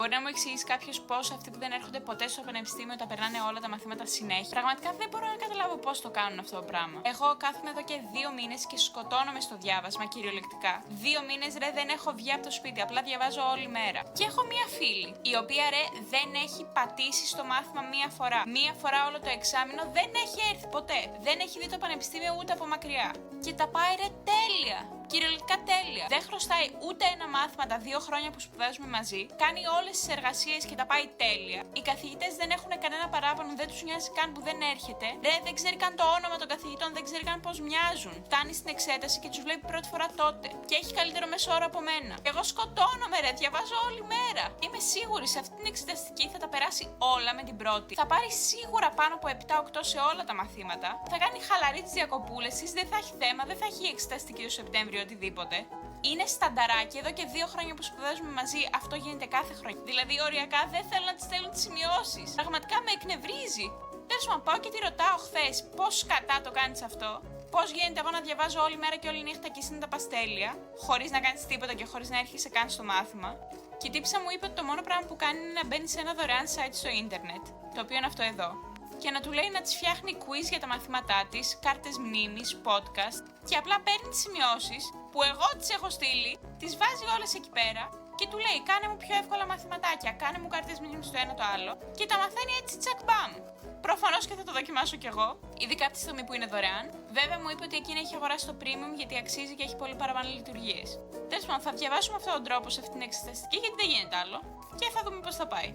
Μπορεί να μου εξηγήσει κάποιο πώς αυτοί που δεν έρχονται ποτέ στο πανεπιστήμιο τα περνάνε όλα τα μαθήματα συνέχεια? Πραγματικά δεν μπορώ να καταλάβω πώς το κάνουν αυτό το πράγμα. Εγώ κάθομαι εδώ και 2 μήνες και σκοτώνομαι στο διάβασμα, κυριολεκτικά. 2 μήνες ρε δεν έχω βγει από το σπίτι, απλά διαβάζω όλη μέρα. Και έχω μία φίλη, η οποία ρε δεν έχει πατήσει στο μάθημα μία φορά. Μία φορά όλο το εξάμηνο δεν έχει έρθει ποτέ. Δεν έχει δει το πανεπιστήμιο ούτε από μακριά. Και τα πάει ρε τέλεια. Κυριολεκτικά τέλεια. Δεν χρωστάει ούτε ένα μάθημα τα 2 χρόνια που σπουδάζουμε μαζί. Κάνει όλες τις εργασίες και τα πάει τέλεια. Οι καθηγητές δεν έχουν κανένα παράπονο, δεν τους νοιάζει καν που δεν έρχεται. Ρε, δεν ξέρει καν το όνομα των καθηγητών, δεν ξέρει καν πώς μοιάζουν. Φτάνει στην εξέταση και τους βλέπει πρώτη φορά τότε. Και έχει καλύτερο μέσο όρο από μένα. Εγώ σκοτώνομαι, ρε, διαβάζω όλη μέρα. Είμαι σίγουρη σε αυτή την εξεταστική θα τα περάσει όλα με την πρώτη. Θα πάρει σίγουρα πάνω από 7-8 σε όλα τα μαθήματα. Θα κάνει χαλαρή τις διακοπούλες της, δεν θα έχει θέμα, δεν θα έχει εξεταστική το Σεπτέμβριο. Οτιδήποτε. Είναι στανταράκι, εδώ και 2 χρόνια που σπουδάζουμε μαζί, αυτό γίνεται κάθε χρόνο. Δηλαδή, οριακά δεν θέλω να τη στέλνω τις σημειώσεις. Πραγματικά με εκνευρίζει. Τέλος πάντων, πάω και τη ρωτάω χθες πώς κατά το κάνεις αυτό. Πώς γίνεται εγώ να διαβάζω όλη μέρα και όλη νύχτα και εσύ να τα πας τέλεια, χωρίς να κάνεις τίποτα και χωρίς να έρχεσαι καν στο μάθημα. Και η τύψα μου είπε ότι το μόνο πράγμα που κάνει είναι να μπαίνει σε ένα δωρεάν site στο ίντερνετ, το οποίο είναι αυτό εδώ. Και να του λέει να της φτιάχνει quiz για τα μαθήματά της, κάρτες μνήμης, podcast και απλά παίρνει τις σημειώσεις που εγώ της έχω στείλει, τις βάζει όλες εκεί πέρα και του λέει κάνε μου πιο εύκολα μαθηματάκια, κάνε μου κάρτες μνήμης το ένα το άλλο και τα μαθαίνει έτσι τσακ μπαμ. Προφανώς και θα το δοκιμάσω κι εγώ, ειδικά από τη στιγμή που είναι δωρεάν. Βέβαια μου είπε ότι εκείνη έχει αγοράσει το premium γιατί αξίζει και έχει πολύ παραπάνω λειτουργίες. Τέλος πάντων, θα διαβάσουμε αυτόν τον τρόπο σε αυτήν την εξεταστική γιατί δεν γίνεται άλλο και θα δούμε πώς θα πάει.